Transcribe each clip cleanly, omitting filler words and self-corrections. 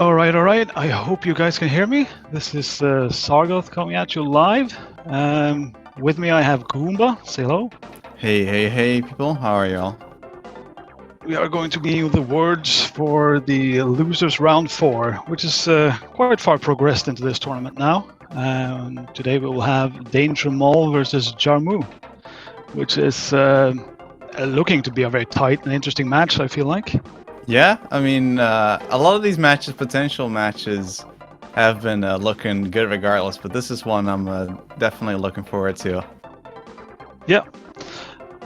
All right. I hope you guys can hear me. This is Sargoth coming at you live. With me, I have Goomba. Say hello. Hey, people. How are y'all? We are going to be the words for the losers round 4, which is quite far progressed into this tournament now. Today we will have DangerMoll versus Jarm0u, which is looking to be a very tight and interesting match, I feel like. Yeah, I mean, a lot of these matches, potential matches, have been looking good regardless, but this is one I'm definitely looking forward to. Yeah.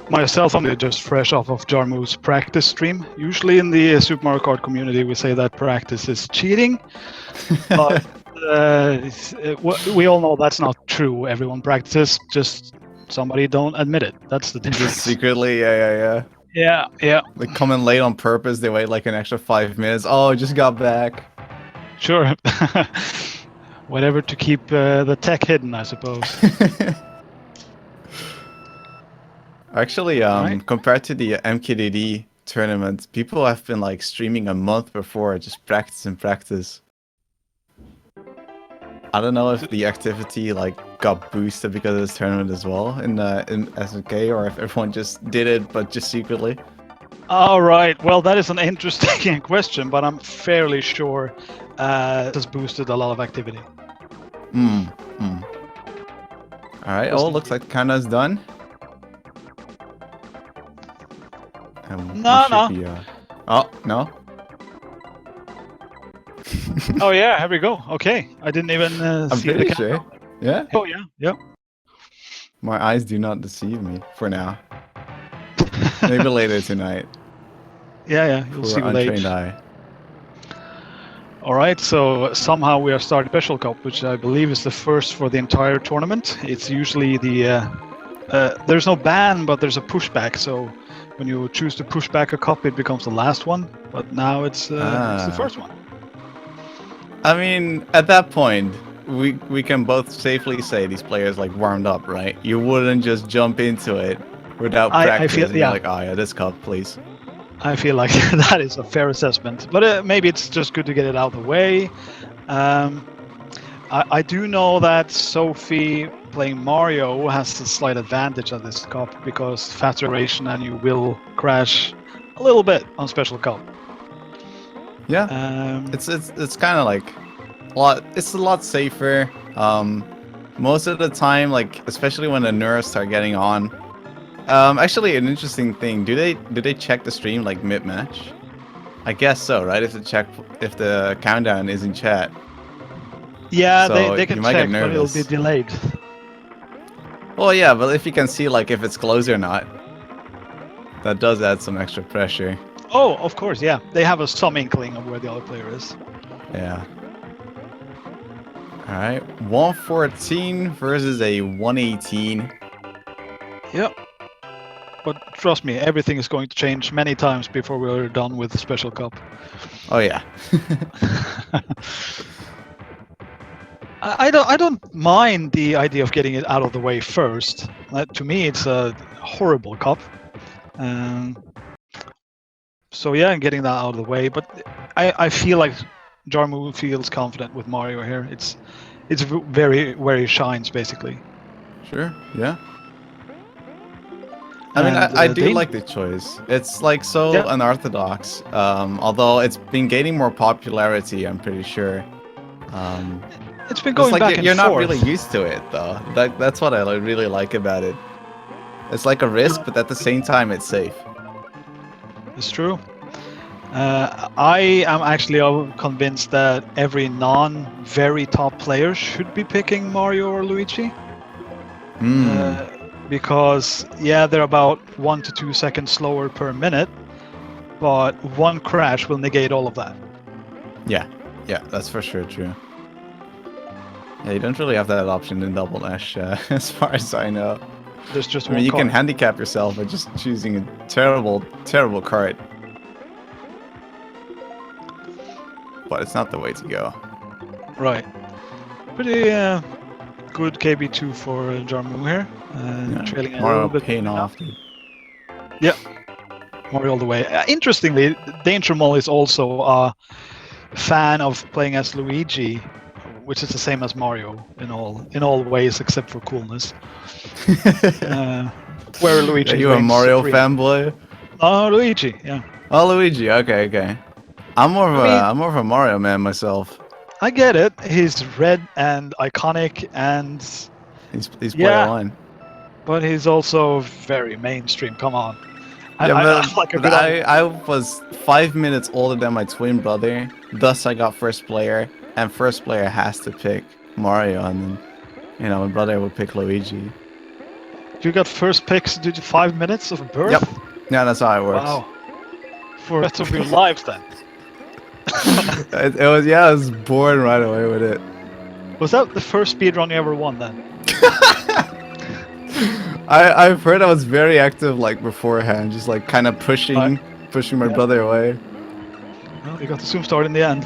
Myself, I'm just fresh off of Jarm0u's practice stream. Usually in the Super Mario Kart community, we say that practice is cheating. But we all know that's not true. Everyone practices, just somebody don't admit it. That's the difference. Just secretly, yeah. Yeah. They come in late on purpose, they wait like an extra 5 minutes. Oh, I just got back. Sure. Whatever to keep the tech hidden, I suppose. Actually, Right. compared to the MKDD tournament, people have been like streaming a month before, just practice. I don't know if the activity like got boosted because of this tournament as well in SNK, or if everyone just did it but just secretly. All right. Well, that is an interesting question, but I'm fairly sure it has boosted a lot of activity. All right. Oh, looks like Kanda's done. And No. Be, oh no. Oh yeah, here we go. Okay, I didn't even I'm see the pretty camera. sure. Yeah. Oh yeah, yep. My eyes do not deceive me for now. Maybe later tonight. Yeah, you'll see with age. Untrained eye. All right, so somehow we are starting Special Cup, which I believe is the first for the entire tournament. It's usually the there's no ban, but there's a pushback. So when you choose to push back a cup, it becomes the last one. But now it's the first one. I mean, at that point, we can both safely say these players like warmed up, right? You wouldn't just jump into it without practice. I feel, and you're like, oh yeah, this cup, please. I feel like that is a fair assessment, but maybe it's just good to get it out of the way. I do know that Sophie playing Mario has a slight advantage on this cup because faster acceleration and you will crash a little bit on Special Cup. Yeah, it's kind of like a lot. It's a lot safer. Most of the time, like especially when the nerves start getting on. Actually, an interesting thing. Do they check the stream like mid-match? I guess so, right? If the countdown is in chat. Yeah, so they can check, but it'll be delayed. Well, yeah, but if you can see like if it's close or not, that does add some extra pressure. Oh, of course, yeah. They have some inkling of where the other player is. Yeah. All right, 114 versus a 118. Yep. But trust me, everything is going to change many times before we're done with the Special Cup. Oh yeah. I don't mind the idea of getting it out of the way first. To me, it's a horrible cup. So yeah, getting that out of the way. But I feel like Jarm0u feels confident with Mario here. It's very where he shines, basically. Sure. Yeah. I mean, I do like the choice. It's like so unorthodox. Although it's been gaining more popularity, I'm pretty sure. It's been going back and forth. You're not really used to it, though. That's what I really like about it. It's like a risk, but at the same time, it's safe. It's true. I am actually convinced that every very top player should be picking Mario or Luigi. Because yeah, they're about 1 to 2 seconds slower per minute, but one crash will negate all of that. Yeah, that's for sure true. Yeah, you don't really have that option in Double Dash, as far as I know. There's just you can handicap yourself by just choosing a terrible cart. But it's not the way to go. Right. Pretty good KB2 for Jarm0u here. Trailing Mario a little bit paying off, dude. Yeah. Mario all the way. Interestingly, DangerMoll is also fan of playing as Luigi, which is the same as Mario in all ways except for coolness. Where Luigi Are you a reigns Mario supreme. fanboy? Oh, Luigi, yeah. Oh, Luigi. Okay, okay. I'm more of I mean, I'm more of a Mario man myself. I get it. He's red and iconic, and He's player yeah, one. but he's also very mainstream. Come on, Yeah, I like a but good old. I was 5 minutes older than my twin brother. Thus, I got first player, and first player has to pick Mario, and then my brother would pick Luigi. You got first picks due to 5 minutes of birth. Yep. Yeah, that's how it works. Wow. For the rest of your life, then. I was born right away with it. Was that the first speedrun you ever won then? I've heard I was very active like beforehand, just like kind of pushing my brother away. Well, you got the zoom start in the end.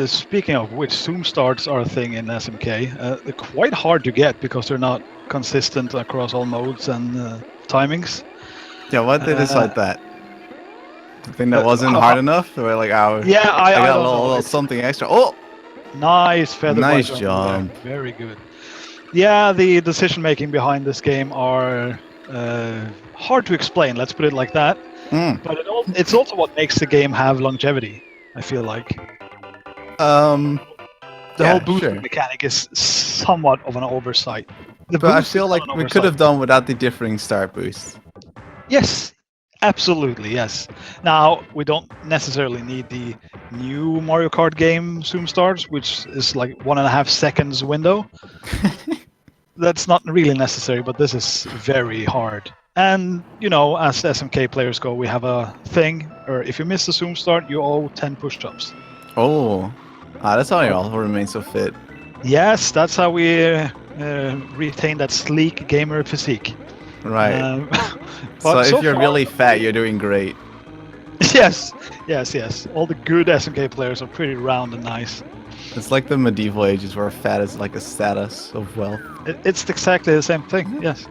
Speaking of which, zoom starts are a thing in SMK. They're quite hard to get because they're not consistent across all modes and timings. Yeah, why'd they decide that? I think that wasn't hard enough. Or like, yeah, I got don't a know. little something extra. Oh, nice feather. nice bite jump. there. Very good. Yeah, the decision making behind this game are hard to explain. Let's put it like that. But it's also what makes the game have longevity. I feel like. The whole boosting mechanic is somewhat of an oversight. But I feel like we could have done without the differing start boost. Yes, absolutely, yes. Now, we don't necessarily need the new Mario Kart game zoom starts, which is like 1.5 seconds window. That's not really necessary, but this is very hard. And, as SMK players go, we have a thing, or if you miss the zoom start, you owe 10 push-ups. Oh, that's how you all remain so fit. Yes, that's how we retain that sleek gamer physique. Right. So if you're really fat, you're doing great. Yes. All the good SMK players are pretty round and nice. It's like the medieval ages where fat is like a status of wealth. It's exactly the same thing, yes.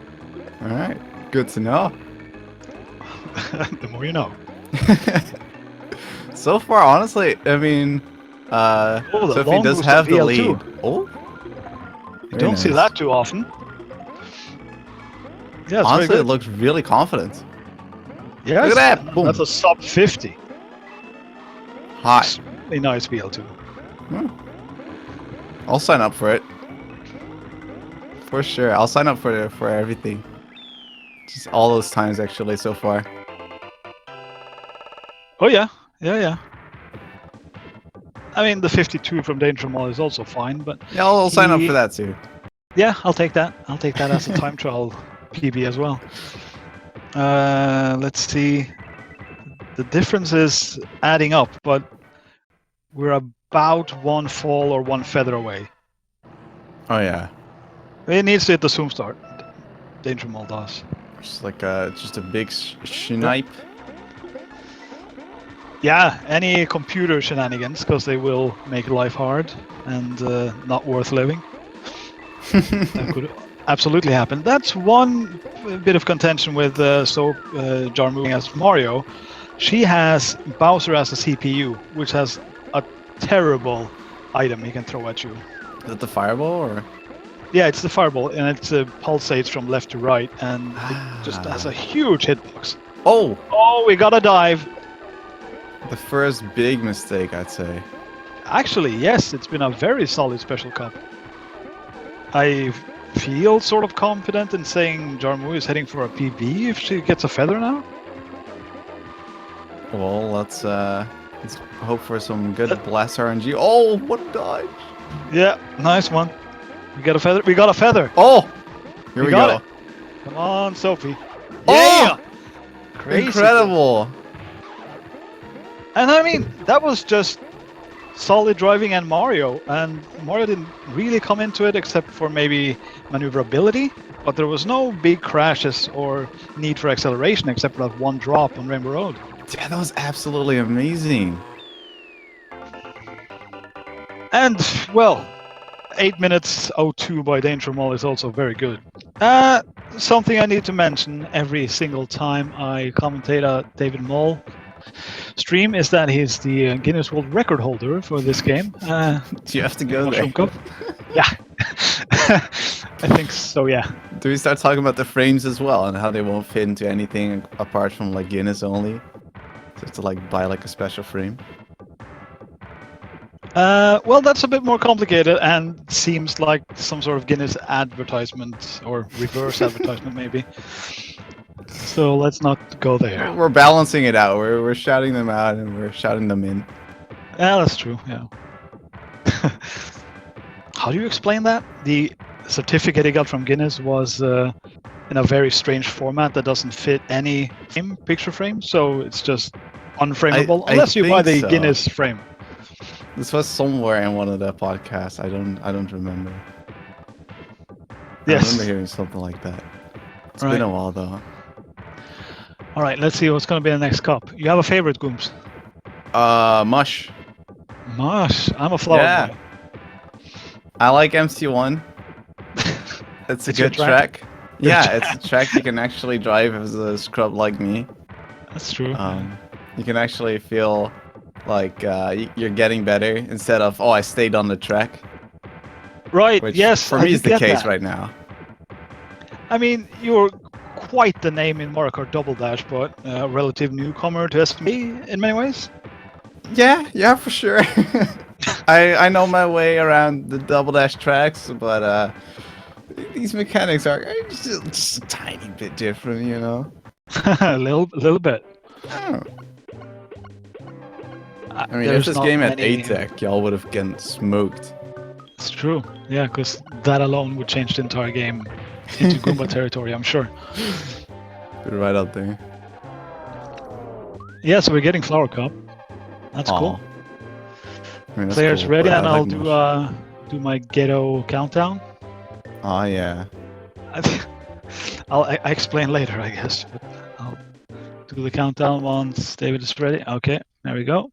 All right, good to know. The more you know. So far, honestly, I mean, Sophie does have the lead. Oh, you don't see that too often. Yeah, honestly, it looks really confident. Yes, look at that! Boom. That's a sub 50. Hot. A nice BL2. I'll sign up for it. For sure, I'll sign up for everything. Just all those times actually so far. Oh yeah. I mean, the 52 from DangerMoll is also fine, but yeah, I'll sign up for that too. Yeah, I'll take that. I'll take that as a time trial PB as well. Let's see. The difference is adding up, but we're about 1 fall or 1 feather away. Oh yeah. It needs to hit the zoom start. DangerMoll does. Just like just a big snipe. Yeah, any computer shenanigans, because they will make life hard and not worth living. That could absolutely happen. That's one bit of contention with Jarm0u as Mario. She has Bowser as a CPU, which has a terrible item he can throw at you. Is it the fireball or? Yeah, it's the fireball, and it pulsates from left to right, and it just has a huge hitbox. Oh, we gotta dive. The first big mistake, I'd say. Actually, yes, it's been a very solid Special Cup. I feel sort of confident in saying Jarm0u is heading for a PB if she gets a feather now. Well, let's hope for some good blast RNG. Oh, what a dodge! Yeah, nice one. We got a feather. We got a feather. Oh, here we go. It. Come on, Sophie. Yeah! Oh! Crazy. Incredible. And I mean, that was just solid driving and Mario didn't really come into it except for maybe maneuverability, but there was no big crashes or need for acceleration except for that one drop on Rainbow Road. Yeah, that was absolutely amazing. And, well, 8 minutes 02 by DangerMoll is also very good. Something I need to mention every single time I commentate David Moll. stream is that he's the Guinness World Record holder for this game. Do you have to the go Mushroom there? Cup. Yeah, I think so. Yeah. Do we start talking about the frames as well and how they won't fit into anything apart from like Guinness only? So you have to like buy like a special frame. Well, that's a bit more complicated and seems like some sort of Guinness advertisement or reverse advertisement, maybe. So let's not go there. We're balancing it out. We're shouting them out and we're shouting them in. Yeah, that's true. Yeah. How do you explain that? The certificate he got from Guinness was in a very strange format that doesn't fit any picture frame, so it's just unframeable unless you buy the so. Guinness frame. This was somewhere in one of the podcasts. I don't remember. Yes. I remember hearing something like that. It's been a while though. All right, let's see what's going to be the next cup. You have a favorite, Gooms? Mush. Mush. I'm a flower boy. I like MC1. It's a good track. Yeah, it's a track you can actually drive as a scrub like me. That's true. You can actually feel like you're getting better instead of, oh, I stayed on the track. Right, Which yes. for me is the case right now. I mean, you're quite the name in Mario Kart Double Dash, but a relative newcomer to SMK in many ways. Yeah, for sure. I know my way around the Double Dash tracks, but these mechanics are just a tiny bit different, you know? a little bit. Oh. I mean, if this game had ATEC, y'all would have gotten smoked. It's true. Yeah, because that alone would change the entire game into Goomba territory, I'm sure. Put it right out there. Yeah, so we're getting Flower Cup. That's cool. I mean, that's Players cool, ready, and I'll do my ghetto countdown. Oh yeah. I explain later, I guess. But I'll do the countdown once David is ready. Okay, there we go.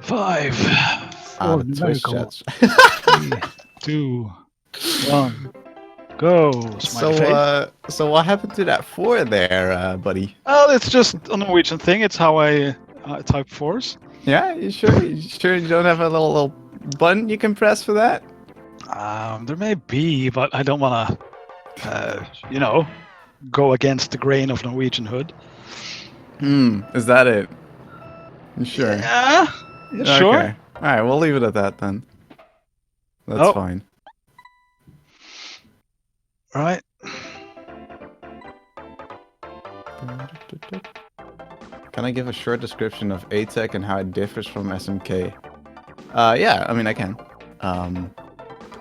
5, 4, 3, 2, 1, go. So what happened to that 4 there, buddy? Oh, it's just a Norwegian thing. It's how I type 4s. Yeah, you sure? You sure you don't have a little button you can press for that? There may be, but I don't want to, go against the grain of Norwegianhood. Is that it? You sure? Yeah, sure. Okay. All right, we'll leave it at that then. That's fine. Right. Can I give a short description of ATEC and how it differs from SMK? Yeah, I mean, I can.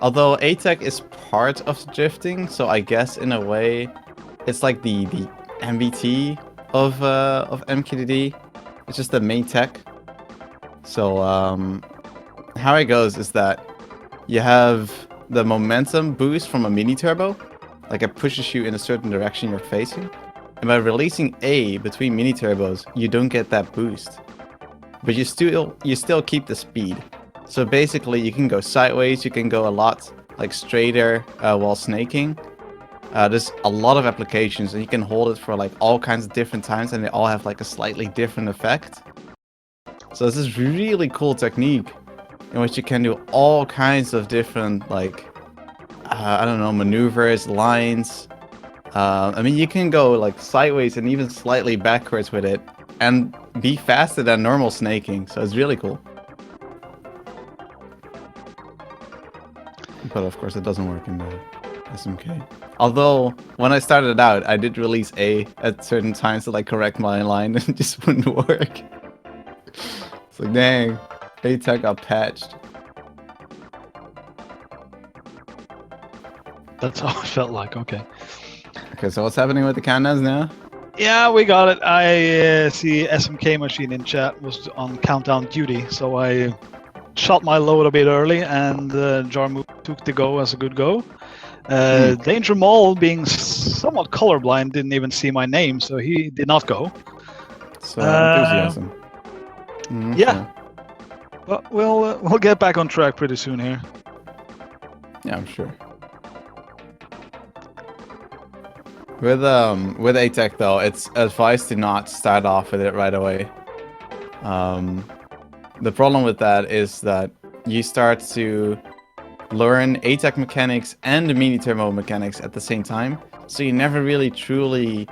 Although ATEC is part of drifting, so I guess in a way, it's like the MVT of MKDD. It's just the main tech. So how it goes is that you have the momentum boost from a mini turbo, like it pushes you in a certain direction you're facing. And by releasing A between mini turbos, you don't get that boost, but you still keep the speed. So basically, you can go sideways, you can go a lot like straighter while snaking. There's a lot of applications, and you can hold it for like all kinds of different times, and they all have like a slightly different effect. So this is really cool technique in which you can do all kinds of different like I don't know, maneuvers, lines. I mean, you can go like sideways and even slightly backwards with it and be faster than normal snaking, so it's really cool. But of course it doesn't work in the SMK. Although, when I started out, I did release A at certain times to like correct my line and it just wouldn't work. It's like, dang, ATEC got patched. That's how it felt like, okay. Okay, so what's happening with the countdowns now? Yeah, we got it. I see SMK machine in chat was on countdown duty, so I shot my load a bit early, and Jarm0u took the go as a good go. DangerMoll, being somewhat colorblind, didn't even see my name, so he did not go. So enthusiasm. Yeah, but we'll get back on track pretty soon here. Yeah, I'm sure. With ATEC though, it's advised to not start off with it right away. The problem with that is that you start to learn ATEC mechanics and the mini turbo mechanics at the same time, so you never really truly,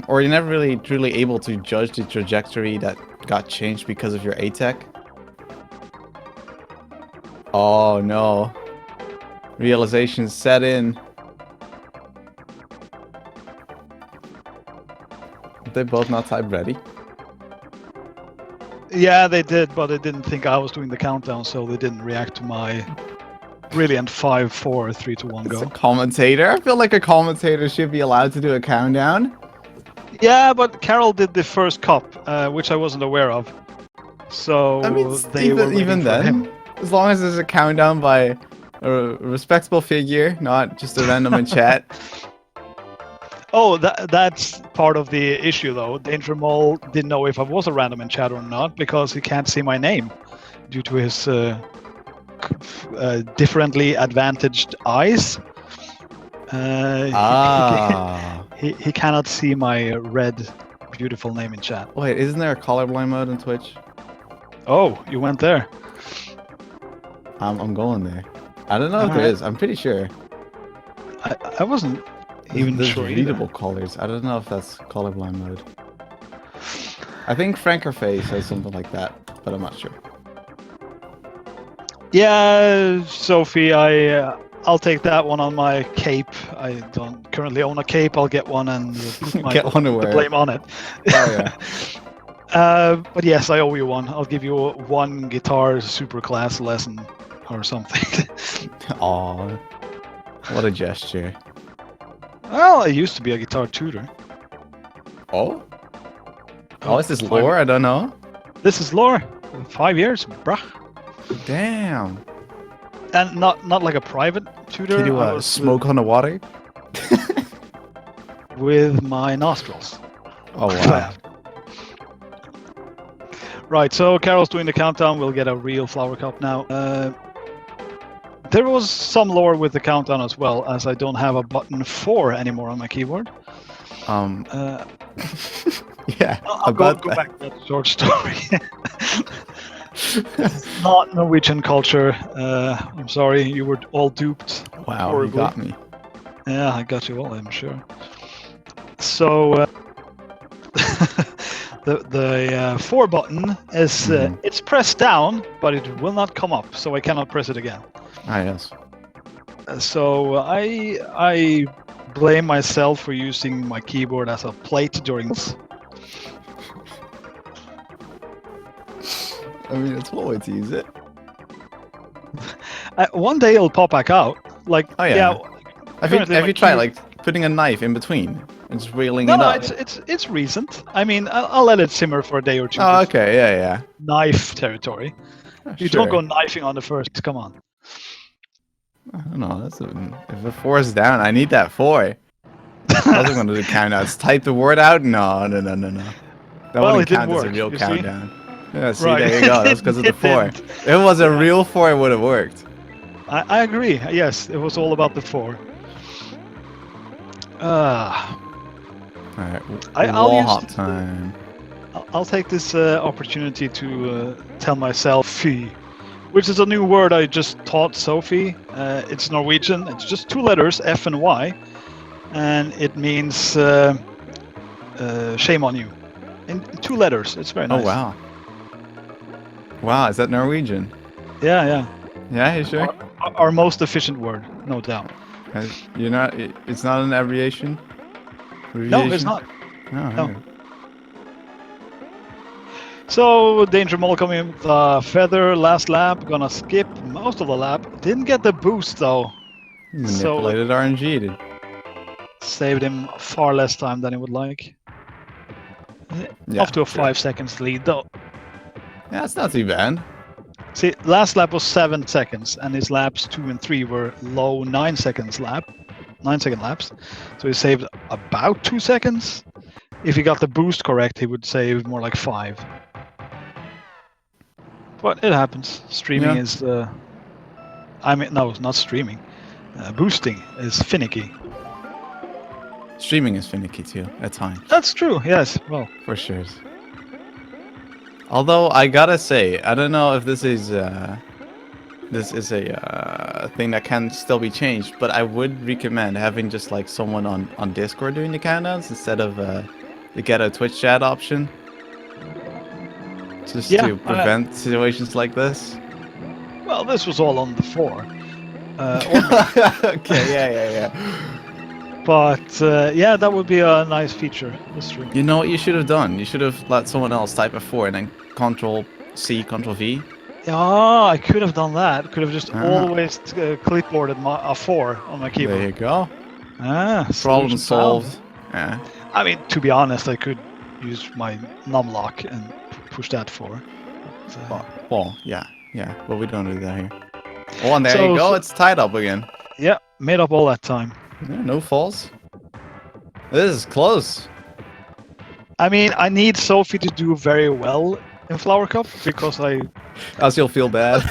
or you're never really truly able to judge the trajectory that got changed because of your ATEC. Oh no. Realization set in. They both not type ready. Yeah, they did, but they didn't think I was doing the countdown, so they didn't react to my brilliant 5, 4, 3, 2, 1 It's a go. commentator. I feel like a commentator should be allowed to do a countdown. Yeah, but Carol did the first cup, which I wasn't aware of. So I mean, they were even waiting for him. then, as long as there's a countdown by a respectable figure, not just a random in chat. Oh, that's part of the issue, though. DangerMoll didn't know if I was a random in chat or not because he can't see my name due to his differently advantaged eyes. He cannot see my red, beautiful name in chat. Wait, isn't there a colorblind mode on Twitch? Oh, you went there. I'm going there. I don't know if there is. I'm pretty sure. I wasn't even There's sure readable colors. I don't know if that's colorblind mode. I think Frankerface says something like that, but I'm not sure. Yeah, Sophie, I'll take that one on my cape. I don't currently own a cape. I'll get one and Get one to put the wear. blame on it. Oh yeah. But yes, I owe you one. I'll give you one guitar superclass lesson or something. Aw, what a gesture. Well, I used to be a guitar tutor. Oh? Oh, is this lore? I don't know. This is lore. 5 years, bruh. Damn. And not like a private tutor. Can you smoke on the water? With my nostrils. Oh wow. Right, so Carol's doing the countdown. We'll get a real flower cup now. There was some lore with the countdown as well, as I don't have a button 4 anymore on my keyboard. Yeah, I'll go back to that short story. It's not Norwegian culture. I'm sorry, you were all duped. Wow, horribly. you got me. Yeah, I got you all, I'm sure. So the 4 button is it's pressed down, but it will not come up, so I cannot press it again. Ah yes. So I blame myself for using my keyboard as a plate during this. I mean, it's one way to use it. One day it'll pop back out. Like, Oh yeah. Have you tried keyboard... like putting a knife in between and just wheeling No, it up? it's recent. I mean, I'll let it simmer for a day or two. Oh, okay, yeah. Knife territory. You Sure. don't go knifing on the first. Come on. I don't know. If the 4 is down, I need that 4. I wasn't going to do countdowns. Type the word out? No. That Well, wouldn't it didn't count as a work, real you see? countdown. Yeah, see, Right. there you go. That's because of the It 4. didn't. If it was a real 4, it would have worked. I agree. Yes, it was all about the 4. Alright, I'll wall use- hop time. I'll take this opportunity to tell myself "fy," which is a new word I just taught Sophie. It's Norwegian. It's just 2 letters, F and Y, and it means shame on you. In 2 letters. It's very nice. Oh wow. Wow, is that Norwegian? Yeah. Yeah, you sure? Our most efficient word, no doubt. You're not. It's not an abbreviation. No, it's not. Oh, No. okay. So DangerMoll coming in with a feather last lap. Gonna skip most of the lap. Didn't get the boost though. Manipulated RNG, dude. Saved him far less time than he would like. Yeah, Off to a sure. 5 seconds lead though. Yeah, it's not too bad. See, last lap was 7 seconds, and his laps 2 and 3 were low 9 second laps. So he saved about 2 seconds. If he got the boost correct, he would save more like 5. But it happens. Streaming Yeah. is, I mean, no, not streaming. Boosting is finicky. Streaming is finicky too, at times. That's true. Yes. Well. For sure. Although I gotta say, I don't know if this is a thing that can still be changed, but I would recommend having just like someone on Discord doing the countdowns instead of the get a Twitch chat option. Just to prevent situations like this. Well, this was all on the 4. Okay, yeah. But yeah, that would be a nice feature. That's true. You know what you should have done? You should have let someone else type a 4 and then Control C, Control V. Oh, I could have done that. Could have just always clipboarded a 4 on my keyboard. There you go. Problem solved. Yeah. I mean, to be honest, I could use my numlock and push that 4. Well, yeah. But we don't do that here. Oh, and there you go. It's tied up again. Yeah, made up all that time. Yeah, no falls. This is close. I mean, I need Sophie to do very well in Flower Cup because else you'll feel bad.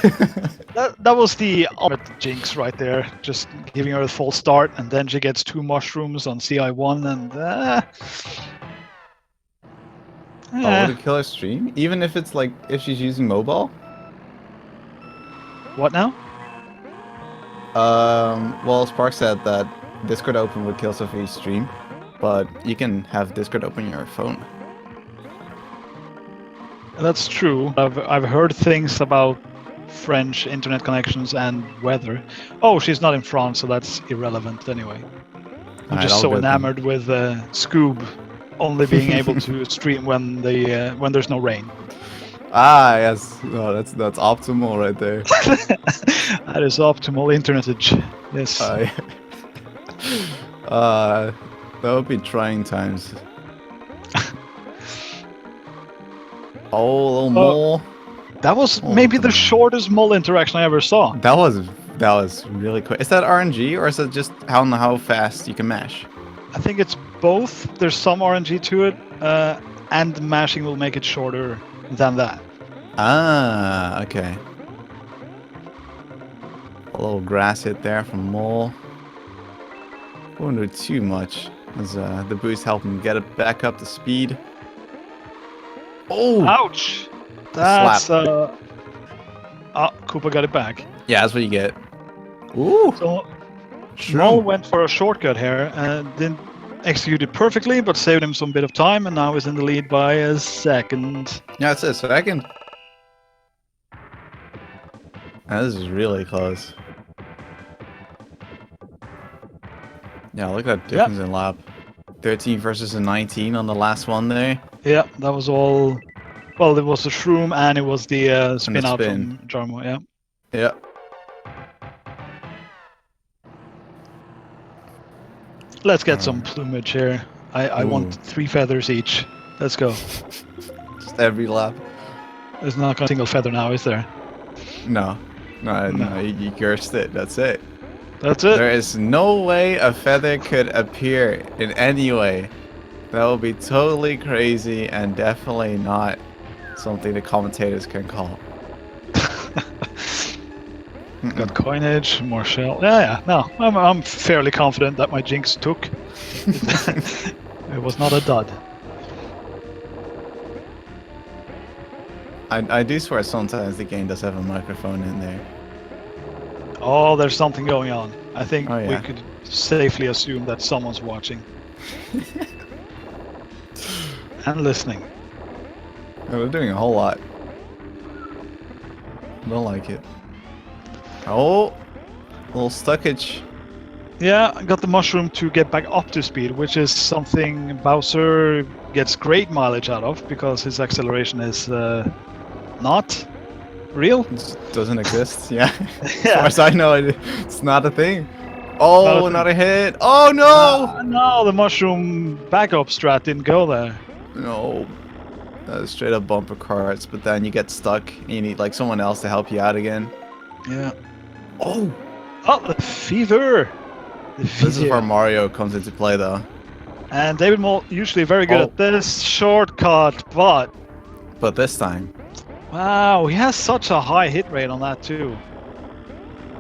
that was the ultimate jinx right there. Just giving her a false start, and then she gets 2 mushrooms on CI1, and would it kill her stream? Even if it's like if she's using mobile? What now? Well, Spark said that Discord open would kill Sophie's stream, but you can have Discord open on your phone. That's true. I've heard things about French internet connections and weather. Oh, she's not in France, so that's irrelevant anyway. I'm just so enamored with Scoob only being able to stream when there's no rain. Ah, yes. No, that's optimal right there. That is optimal internetage. Yes. That would be trying times. Oh, a little mole. That was maybe the shortest mole interaction I ever saw. That was really quick. Is that RNG or is it just how fast you can mash? I think it's both. There's some RNG to it, and mashing will make it shorter than that. Ah, okay. A little grass hit there from Mole. Won't do too much as the boost helped him get it back up to speed. Oh! Ouch! That's Koopa got it back. Yeah, that's what you get. Ooh! So Mole went for a shortcut here and didn't execute it perfectly, but saved him some bit of time, and now he's in the lead by a second. Yeah, it's a second. Now, this is really close. Yeah, look at that difference in lap. 13 versus a 19 on the last one there. Yeah, that was all. Well, it was the shroom and it was the spin out from Jarm0u, yeah. Yeah. Let's get some plumage here. I want 3 feathers each. Let's go. Just every lap. There's not a single feather now, is there? No, you cursed it. That's it. That's it. There is no way a feather could appear in any way. That would be totally crazy and definitely not something the commentators can call. Got coinage, more shell. Yeah. No, I'm fairly confident that my jinx took. It was not a dud. I do swear sometimes the game does have a microphone in there. Oh, there's something going on. I think we could safely assume that someone's watching. And listening. They're doing a whole lot. I don't like it. Oh, a little stuckage. Yeah, I got the mushroom to get back up to speed, which is something Bowser gets great mileage out of because his acceleration is not real. It doesn't exist, yeah. As far as I know, it's not a thing. Oh, another hit. Oh, no! No, the mushroom backup strat didn't go there. No. That is straight up bumper carts, but then you get stuck and you need like someone else to help you out again. Yeah. Oh! Oh, the fever! This is where Mario comes into play, though. And DangerMoll usually very good at this shortcut, but this time. Wow, he has such a high hit rate on that too.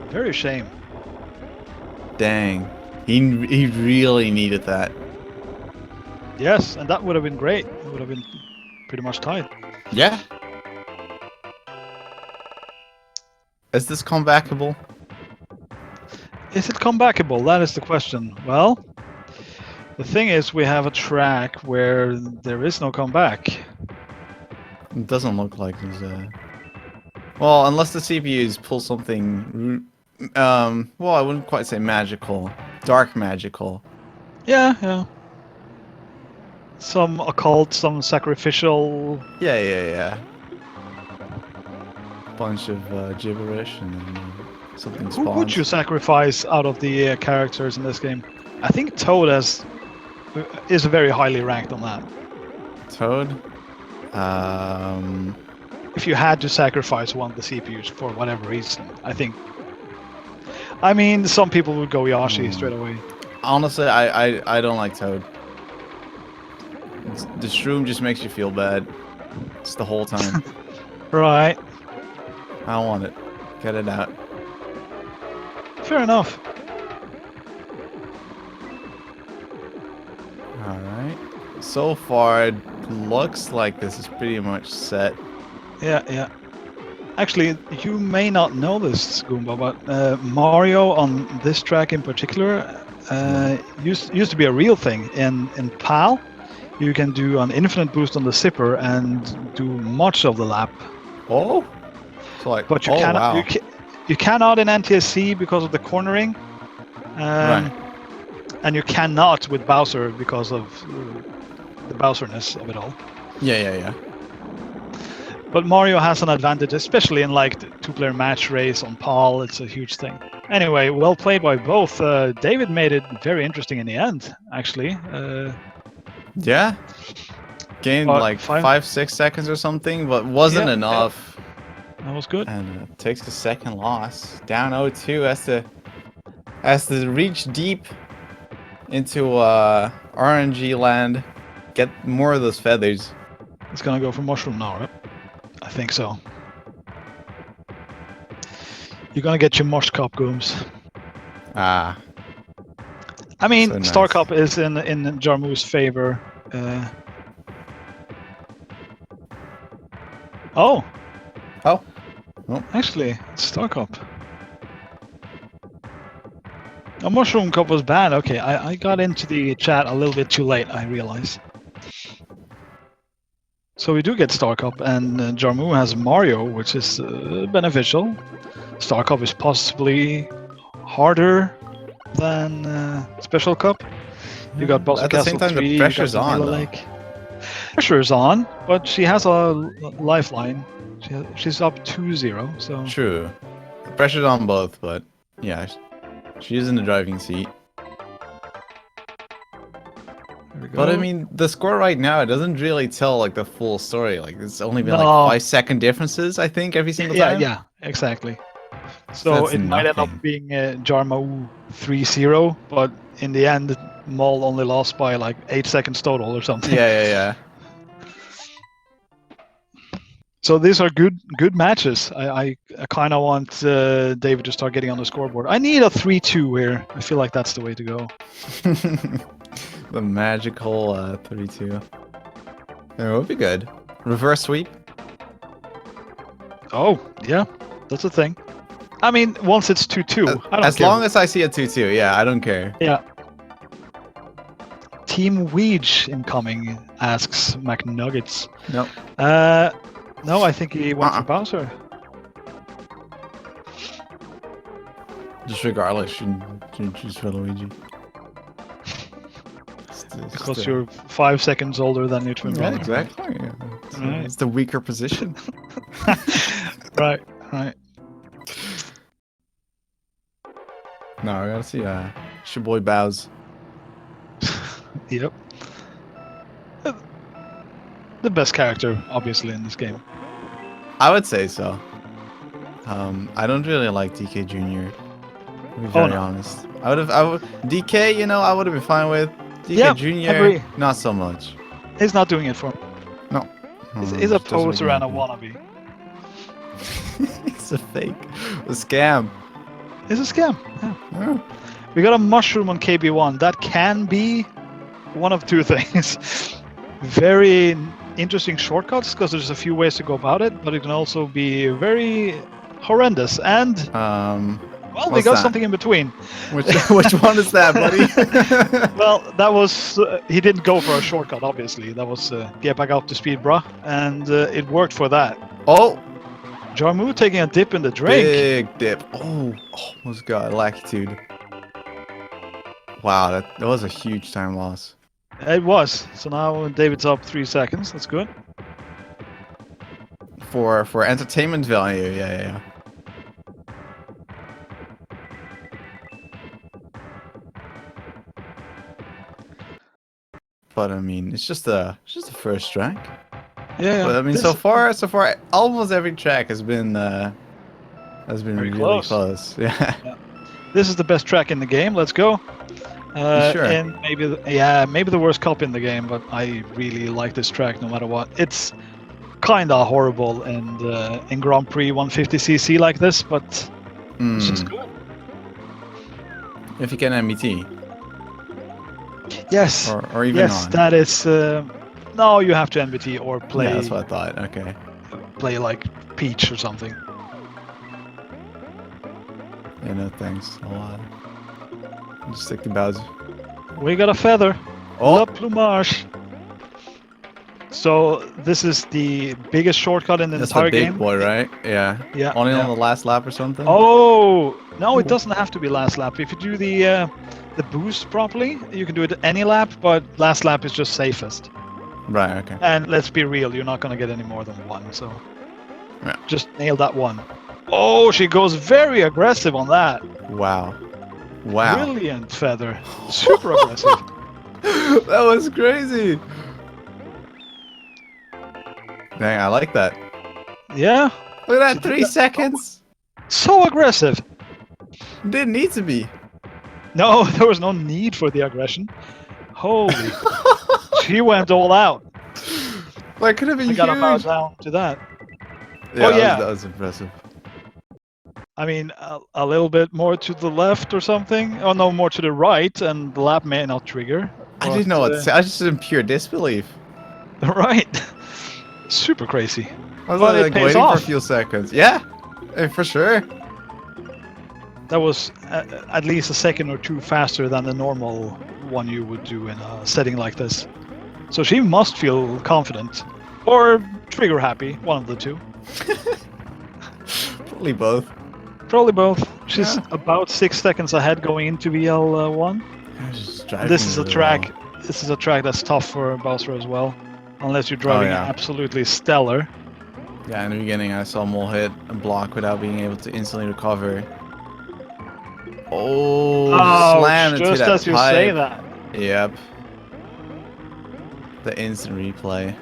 Very shame. Dang. He really needed that. Yes, and that would have been great. It would have been pretty much tied. Yeah. Is this comebackable? Is it comebackable? That is the question. Well, the thing is, we have a track where there is no comeback. It doesn't look like there's a... Well, unless the CPUs pull something... well, I wouldn't quite say magical. Dark magical. Yeah. Some occult, some sacrificial... Yeah. Bunch of gibberish and then something spawns. Who would you sacrifice out of the characters in this game? I think Toad is very highly ranked on that. Toad? If you had to sacrifice one of the CPUs for whatever reason, I think... I mean, some people would go Yoshi straight away. Honestly, I don't like Toad. The shroom just makes you feel bad. It's the whole time. Right. I don't want it. Get it out. Fair enough. Alright. So far, it looks like this is pretty much set. Yeah. Actually, you may not know this, Goomba, but Mario on this track in particular used to be a real thing. In PAL, you can do an infinite boost on the zipper and do much of the lap. Oh? So like, But you cannot. Wow. You cannot in NTSC because of the cornering. Right. And you cannot with Bowser because of the Bowserness of it all. Yeah. But Mario has an advantage, especially in like the two-player match race on PAL. It's a huge thing. Anyway, well played by both. David made it very interesting in the end, actually. Yeah. Gained like 5-6 seconds or something, but wasn't enough. That was good. And takes the second loss. Down 0-2 has to reach deep into RNG land. Get more of those feathers. It's gonna go for mushroom now, right? I think so. You're gonna get your Mosh Cup, Gooms. Ah. I mean, So nice. Star Cup is in Jarm0u's favor. Oh. Actually, it's Star Cup. A Mushroom Cup was bad. Okay, I got into the chat a little bit too late, I realize. So we do get Star Cup, and Jarm0u has Mario, which is beneficial. Star Cup is possibly harder than Special Cup. You got Boss At the same time, the pressure's on. Pressure is on, but she has a lifeline. She's up 2-0, so... True. The pressure's on both, but yeah, she's in the driving seat. But I mean, the score right now, it doesn't really tell like the full story. Like, it's only been like 5-second differences, I think, every single time. Yeah, exactly. So it might end up being Jarm0u 3-0, but in the end, Moll only lost by like 8 seconds total or something. Yeah. So these are good matches. I kind of want David to start getting on the scoreboard. I need a 3-2 here. I feel like that's the way to go. The magical 3-2. It would be good. Reverse sweep. Oh, yeah. That's a thing. I mean, once it's 2-2, I don't as care. long as I see a 2-2, yeah, I don't care. Yeah. Team Weege incoming, asks McNuggets. No. No, I think he went for Bowser. Just regardless, you choose for Luigi. Because you're 5 seconds older than your twin brother. Exactly. Yeah. Right. It's the weaker position. Right. No, I gotta see it's your boy Bows. Yep. The best character, obviously, in this game. I would say so. I don't really like DK Jr. To be very honest. I would DK, you know, I would have been fine with. DK Jr. Agree. Not so much. He's not doing it for me. No. He's a poser and a wannabe. It's a fake. A scam. It's a scam. Yeah. We got a mushroom on KB1. That can be one of two things. Very interesting shortcuts because there's a few ways to go about it, but it can also be very horrendous. And well, we what's got that? something in between. Which one is that, buddy? Well, that was he didn't go for a shortcut. Obviously, that was get back up to speed, bruh, and it worked for that. Oh, Jarm0u taking a dip in the drink. big dip. Oh, almost got latitude. Wow, that was a huge time loss. It was. So now David's up 3 seconds. That's good. For entertainment value, yeah. But I mean, it's just the first track. Yeah. But I mean, so far, almost every track has been Very really close. close. Yeah. This is the best track in the game. Let's go. Sure. And maybe maybe the worst cup in the game, but I really like this track no matter what. It's kind of horrible in Grand Prix 150cc like this, but it's just good. If you get an MBT. Yes. Or even yes, on. that is. No, you have to NBT or play. Yeah, that's what I thought. Okay. Play like Peach or something. Yeah, no thanks. I'll just stick to Bowser. We got a feather. Oh. La plumage. So this is the biggest shortcut in the That's entire the big game. boy, right? Yeah. Yeah. Only yeah. on the last lap or something? Oh no, it doesn't have to be last lap. If you do the boost properly, you can do it any lap, but last lap is just safest. Right, okay. And let's be real, you're not gonna get any more than one, so Yeah. just nail that one. Oh, she goes very aggressive on that. Wow. Wow. Brilliant feather. Super aggressive. That was crazy. Dang, I like that. Yeah. Look at that, 3 seconds. So aggressive. Didn't need to be. No, there was no need for the aggression. Holy. She went all out. That could have been I gotta bow huge. down to that. Yeah, Oh, yeah. that was impressive. I mean, a little bit more to the left or something. Oh no, more to the right, and the lap may not trigger. I didn't know what to say. I was just in pure disbelief. Right. Super crazy. I was But it like pays waiting for a off. few seconds. Yeah, for sure. That was at least a second or two faster than the normal one you would do in a setting like this. So she must feel confident. Or trigger happy, one of the two. Probably both. Probably both. She's Yeah. about 6 seconds ahead going into VL1. I was just driving This is a really track. well. This is a track that's tough for Bowser as well, unless you're driving yeah. absolutely stellar. Yeah, in the beginning I saw Mole hit a block without being able to instantly recover. Oh, slam into just that as you pipe. say that. Yep. The instant replay.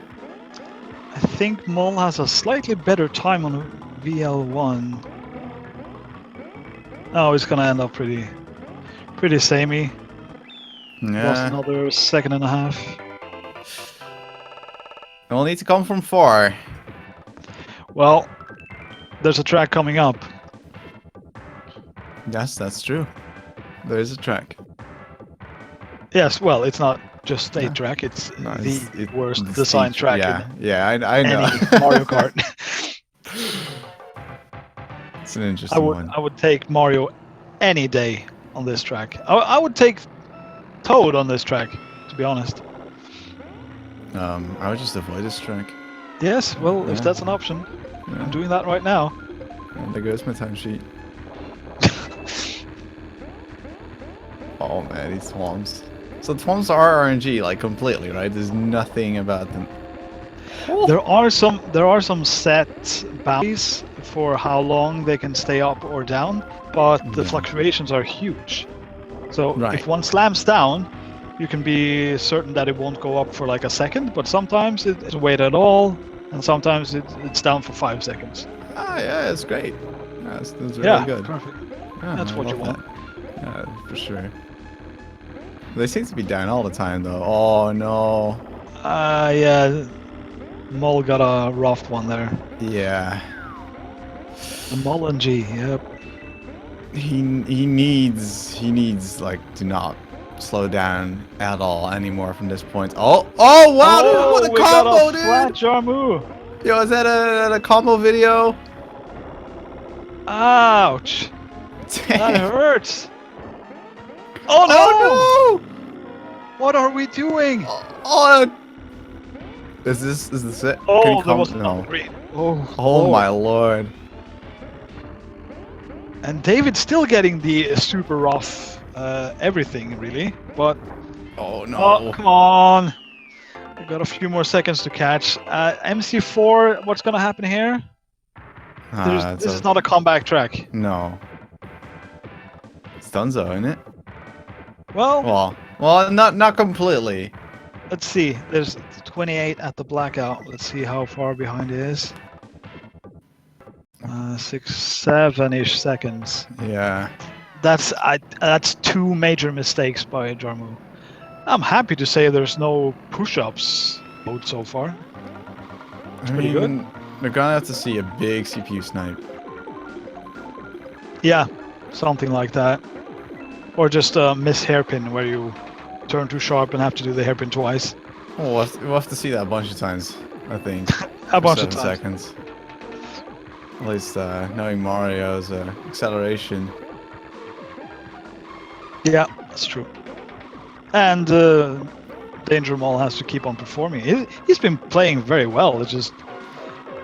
I think Mole has a slightly better time on VL1. Oh, it's gonna end up pretty samey. Lost Yeah. another second and a half. We'll need to come from far. Well, there's a track coming up. Yes, that's true. There is a track. Yes, well, it's not just a Yeah. track, it's No, the worst the designed stage- track Yeah, in yeah, I know. any Mario Kart. It's an interesting one. I would take Mario any day on this track. I would take Toad on this track, to be honest. I would just avoid this track. Yes, well, if Yeah. that's an option, Yeah. I'm doing that right now. And there goes my timesheet. Oh man, these Thwomps. So Thwomps are RNG, like completely, right? There's nothing about them. There are some set boundaries for how long they can stay up or down, but the Yeah. fluctuations are huge. So Right. if one slams down, you can be certain that it won't go up for like a second, but sometimes it doesn't wait at all, and sometimes it's down for 5 seconds. Ah, yeah, it's great. Yeah, that's really Yeah, good. perfect. Yeah, That's I what you love want. that. Yeah, for sure. They seem to be down all the time, though. Oh no. Yeah, Mole got a rough one there. Yeah. The Mole and G, yep. He needs like to not slow down at all anymore from this point. Oh wow, dude, what a we got combo, a flat dude! Jarm0u. Yo, is that a combo video? Ouch! That Dang. hurts. Oh no! Oh no! What are we doing? Oh, is this it? Can Oh, you there was no. another green. Oh, Oh Lord. my lord. And David's still getting the super rough everything, really. But Oh no. oh, come on. We've got a few more seconds to catch. MC4, what's going to happen here? This is not a comeback track. No. It's Dunzo, isn't it? Well, Well, not completely. let's see. There's 28 at the blackout. Let's see how far behind it is. 6, 7-ish seconds. Yeah. That's 2 major mistakes by Jarm0u. I'm happy to say there's no push-ups mode so far. It's pretty good. They're gonna have to see a big CPU snipe. Yeah, something like that. Or just a miss hairpin where you turn too sharp and have to do the hairpin twice. Oh, we'll have to see that a bunch of times, I think. A bunch of 7 times. seconds. At least knowing Mario's acceleration. Yeah, that's true. And DangerMoll has to keep on performing. He's been playing very well. It just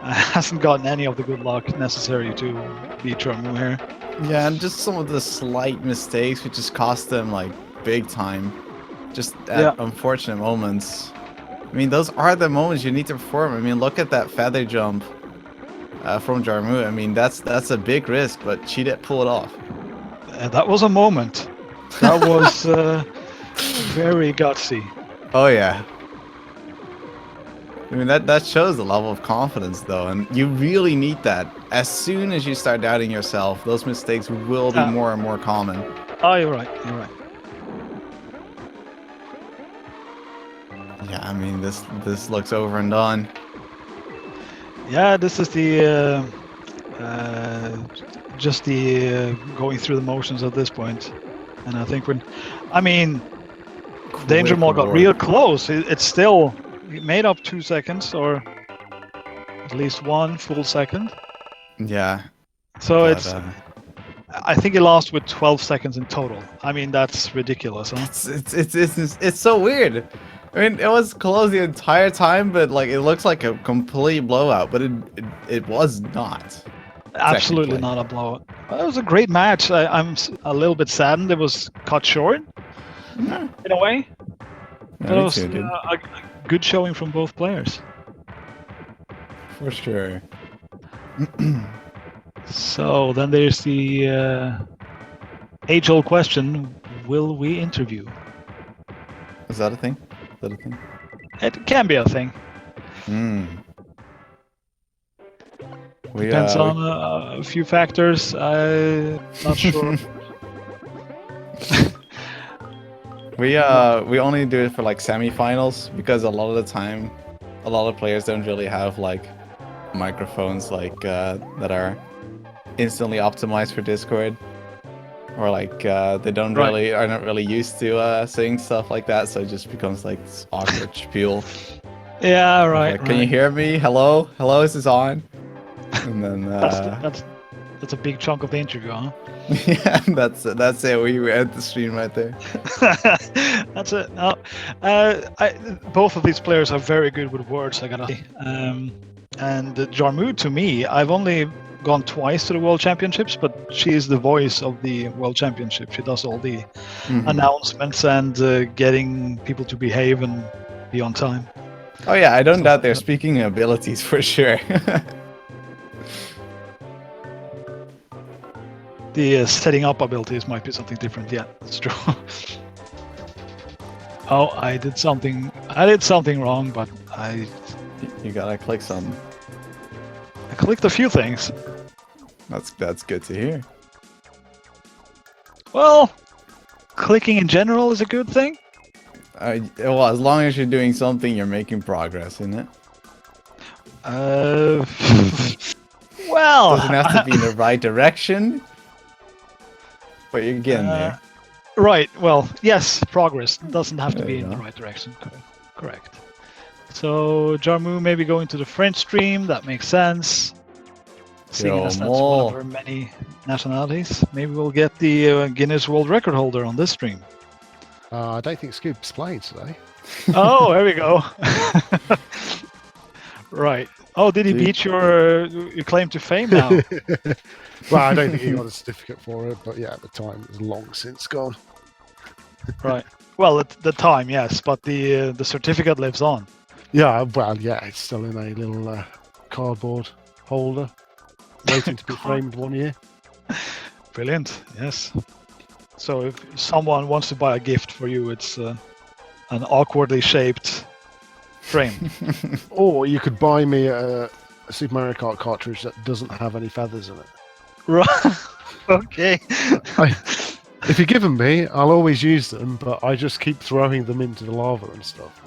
hasn't gotten any of the good luck necessary to beat Jarm0u here. Yeah, and just some of the slight mistakes which just cost them like big time. Just at unfortunate moments. I mean, those are the moments you need to perform. I mean, look at that feather jump from Jarm0u. I mean, that's a big risk, but she did pull it off. That was a moment. That was very gutsy. Oh yeah. I mean, that shows the level of confidence, though, and you really need that. As soon as you start doubting yourself, those mistakes will be more and more common. Oh, you're right. You're right. Yeah, I mean, this looks over and done. Yeah, this is the just the going through the motions at this point, and I think DangerMoll got real close. It's still made up 2 seconds, or at least 1 full second. Yeah. So it's. I think he lost with 12 seconds in total. I mean, that's ridiculous, huh? It's so weird. I mean, it was close the entire time, but like it looks like a complete blowout, but it was not. Absolutely not a blowout. It was a great match. I'm a little bit saddened it was cut short, in a way. Yeah, but it was a good showing from both players. For sure. So then there's the age-old question: will we interview? Is that a thing? It can be a thing. Depends on a few factors. I'm not sure. We only do it for like semifinals because a lot of the time, a lot of players don't really have like microphones like that are instantly optimized for Discord, or like they don't are not really used to saying stuff like that, so it just becomes like this awkward spiel. Yeah, right. Like, can you hear me? Hello, is this on? And then that's a big chunk of the interview, huh? Yeah, that's it. We end the stream right there. That's it. No, both of these players are very good with words, I gotta say. And Jarm0u, to me, I've only gone twice to the World Championships, but she is the voice of the World Championship. She does all the announcements and getting people to behave and be on time. Oh yeah, I don't doubt their speaking abilities for sure. The setting up abilities might be something different. Yeah, that's true. Oh, I did something wrong, but You gotta click something. I clicked a few things. That's good to hear. Well, clicking in general is a good thing. Well, as long as you're doing something, you're making progress, isn't it? Well, doesn't have to be in the right direction, but you're getting there. Right. Well, yes, progress doesn't have to There be you in the go. right direction. Correct. So Jarm0u maybe going to the French stream. That makes sense. Seeing as that's one of Jarm0u. her many nationalities, maybe we'll get the Guinness World Record holder on this stream. I don't think Scoop's playing today. Oh, there we go. Right. Oh, did he Dude. beat your claim to fame now? Well, I don't think he got a certificate for it, but yeah, at the time it was long since gone. Right. Well, at the time, yes, but the certificate lives on. Yeah, well, yeah, it's still in a little cardboard holder, waiting to be framed 1 year. Brilliant. Yes. So if someone wants to buy a gift for you, it's an awkwardly shaped frame. Or you could buy me a Super Mario Kart cartridge that doesn't have any feathers in it. Right. Okay. If you give them me, I'll always use them, but I just keep throwing them into the lava and stuff.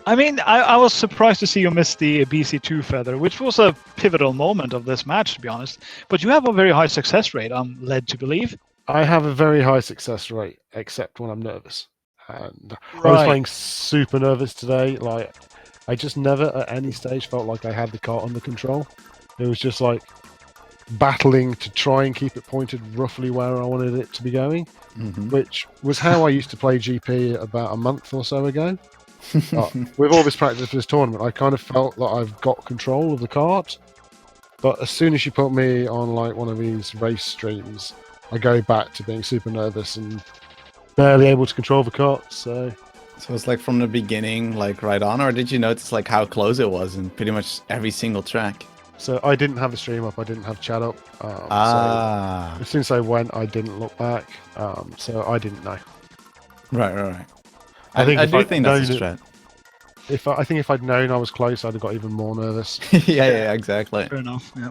I mean, I was surprised to see you miss the BC2 feather, which was a pivotal moment of this match, to be honest. But you have a very high success rate, I'm led to believe. I have a very high success rate, except when I'm nervous. And I was Right. playing super nervous today. Like, I just never at any stage felt like I had the cart under control. It was just like battling to try and keep it pointed roughly where I wanted it to be going, which was how I used to play GP about a month or so ago. With all this practice for this tournament, I kind of felt that I've got control of the cart. But as soon as you put me on like one of these race streams, I go back to being super nervous and barely able to control the cart. So it's like from the beginning, like right on, or did you notice like how close it was in pretty much every single track? So I didn't have the stream up, I didn't have chat up. So since I went, I didn't look back. So I didn't know. Right. I think that's a strat. I think if I'd known I was close, I'd have got even more nervous. yeah, exactly. Fair enough. Yeah.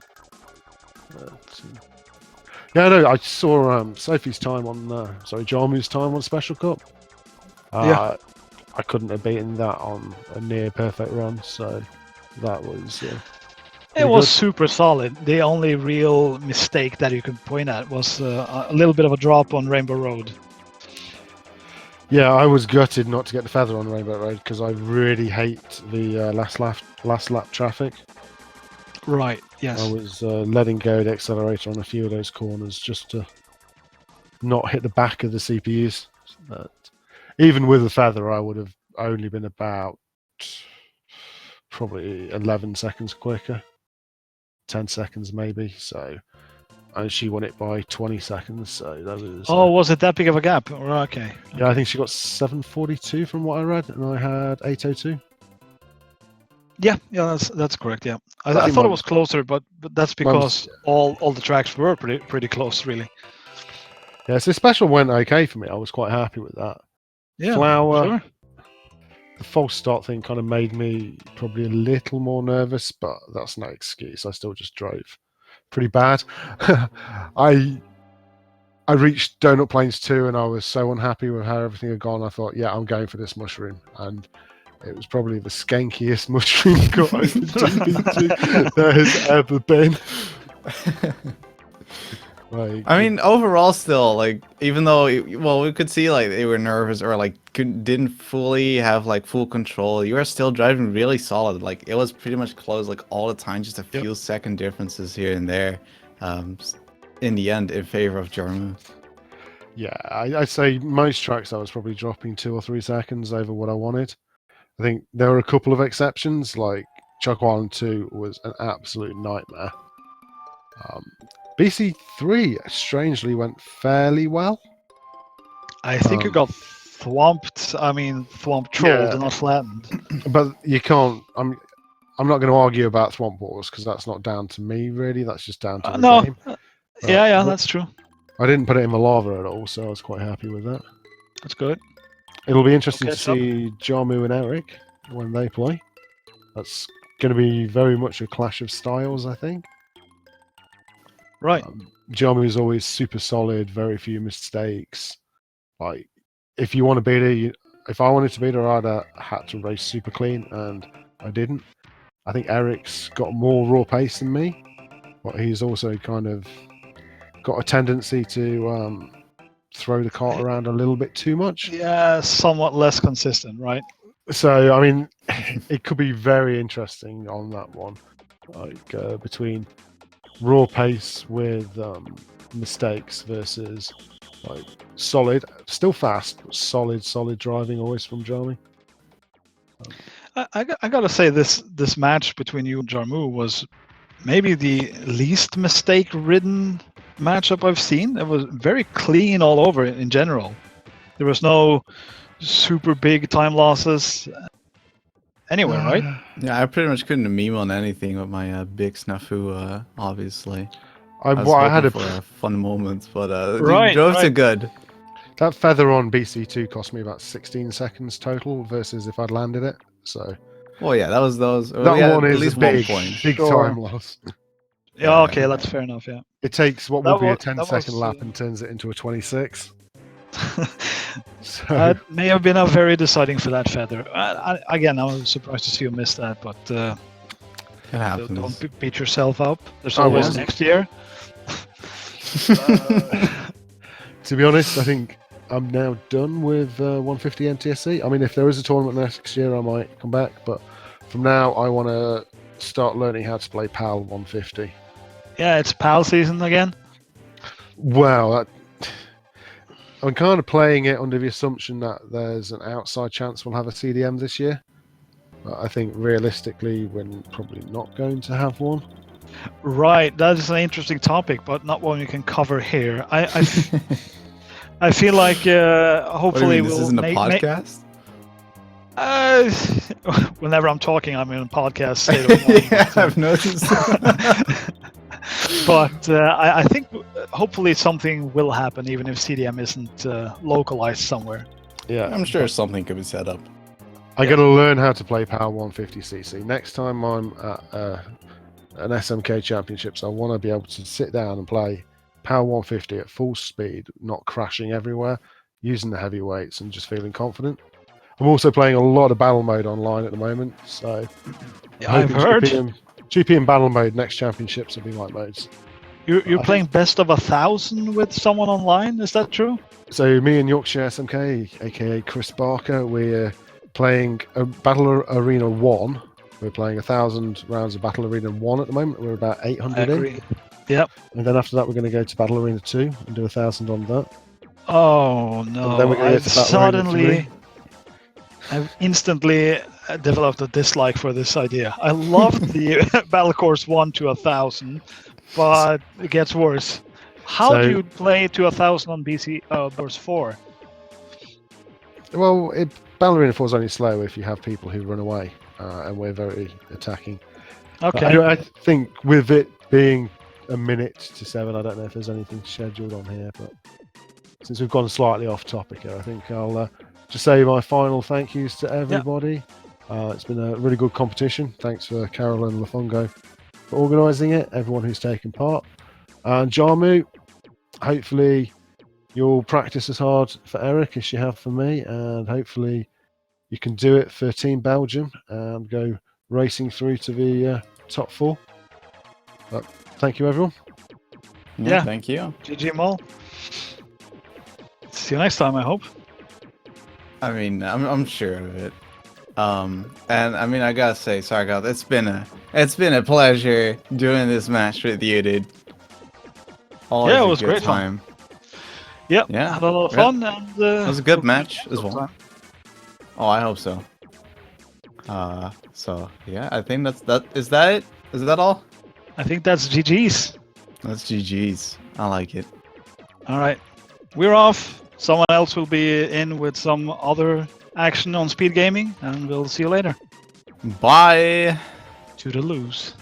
Yeah, no, I saw Sophie's time on, Jarm0u's time on Special Cup. Yeah. I couldn't have beaten that on a near perfect run, so that was. It was super solid. The only real mistake that you could point at was a little bit of a drop on Rainbow Road. Yeah, I was gutted not to get the feather on Rainbow Road because I really hate the last lap traffic. Right. Yes. I was letting go the accelerator on a few of those corners just to not hit the back of the CPUs. But even with the feather, I would have only been about probably 11 seconds quicker, 10 seconds maybe. So, and she won it by 20 seconds. So that was. Oh, was it that big of a gap? Okay. Yeah, I think she got 742 from what I read, and I had 802. Yeah, that's correct. Yeah, I thought it was closer, but that's because all the tracks were pretty close, really. Yeah, so Special went okay for me. I was quite happy with that. Yeah, Flower, sure. The false start thing kind of made me probably a little more nervous, but that's no excuse. I still just drove pretty bad. I reached Donut Plains 2 and I was so unhappy with how everything had gone. I thought, yeah, I'm going for this mushroom. And it was probably the skankiest mushroom cut over GP2 there has ever been. Like, I mean, overall, still, like, even though, we could see, like, they were nervous or, like, didn't fully have, like, full control, you were still driving really solid. Like, it was pretty much close, like, all the time, just a few second differences here and there, in the end, in favor of Jarm0u. Yeah, I'd say most tracks I was probably dropping 2 or 3 seconds over what I wanted. I think there were a couple of exceptions, like Chuck 1 2 was an absolute nightmare. BC3 strangely went fairly well. I think you got thwomped. I mean, thwomp trolled, not flattened. But you can't. I'm not going to argue about thwomp wars because that's not down to me really. That's just down to the game. Yeah, that's true. I didn't put it in the lava at all, so I was quite happy with that. That's good. It'll be interesting to see Jarm0u and Eric when they play. That's going to be very much a clash of styles, I think. Right. Jarm0u is always super solid, very few mistakes. Like, if you want to beat her, if I wanted to beat her, I'd have had to race super clean, and I didn't. I think Eric's got more raw pace than me, but he's also kind of got a tendency to throw the cart around a little bit too much. Yeah, somewhat less consistent, right? So, I mean, it could be very interesting on that one, like between raw pace with mistakes versus like solid, still fast, but solid driving always from Jarm0u. I gotta say this match between you and Jarm0u was maybe the least mistake-ridden matchup I've seen. It was very clean all over in general. There was no super big time losses anywhere, right? Yeah, I pretty much couldn't meme on anything with my big snafu, obviously. I was had hoping for a fun moment, but Right, the droves right. are good. that feather on BC2 cost me about 16 seconds total versus if I'd landed it. So Well, yeah, that was those. that we had one at is least a big, 1 point. big Sure. time loss. Yeah, okay, that's fair enough. Yeah. It takes what That would be a was- 10-second was, lap and turns it into a 26. So That may have been a very deciding for that feather. Again, I was surprised to see you miss that, but It happens. don't beat yourself up. There's I always won't. next year. to be honest, I think I'm now done with 150 NTSC. I mean, if there is a tournament next year, I might come back. But from now, I want to start learning how to play PAL 150. Yeah, it's PAL season again. Wow, I'm kind of playing it under the assumption that there's an outside chance we'll have a CDM this year. But I think realistically, we're probably not going to have one. Right, that is an interesting topic, but not one you can cover here. I feel like What do you hopefully mean, this we'll isn't a make. podcast? Whenever I'm talking, I'm in a podcast state of mind. Yeah, I've noticed. But I think hopefully something will happen, even if CDM isn't localized somewhere. Yeah, I'm sure something could be set up. I got to learn how to play PAL 150cc. Next time I'm at an SMK Championships, I want to be able to sit down and play PAL 150 at full speed, not crashing everywhere, using the heavyweights and just feeling confident. I'm also playing a lot of battle mode online at the moment, so Yeah, I've heard. GP and battle mode next championships will be light modes. You're playing best of 1,000 with someone online, is that true? So me and Yorkshire SMK, aka Chris Barker, we're playing a Battle Arena 1. We're playing 1,000 rounds of Battle Arena 1 at the moment. We're about 800 in. Yep. And then after that, we're going to go to Battle Arena 2 and do 1,000 on that. Oh no! And then we're going to go to Battle Arena 3. I've instantly developed a dislike for this idea. I love the Battle Course 1 to 1,000, but it gets worse. How do you play to 1,000 on BC Course 4? Well, Battle Arena 4 is only slow if you have people who run away, and we're very attacking. Okay. I think with it being a minute to 7, I don't know if there's anything scheduled on here, but since we've gone slightly off topic here, I think I'll just say my final thank yous to everybody. It's been a really good competition. Thanks for Carol and Lafongo for organising it, everyone who's taken part. And Jarm0u, hopefully you'll practice as hard for Eric as you have for me, and hopefully you can do it for Team Belgium and go racing through to the top 4. But thank you, everyone. Yeah. Thank you. DangerMoll. See you next time, I hope. I mean, I'm sure of it. And I mean, I gotta say, sorry, God, it's been a pleasure doing this match with you, dude. Always Yeah, it a was good great time. Yep. Yeah, Had a lot of fun, and It was a good match as well. time. Oh, I hope so. So yeah, I think that. Is that it? Is that all? I think that's GG's. That's GG's. I like it. All right, we're off. Someone else will be in with some other action on SpeedGaming, and we'll see you later. Bye. To the lose.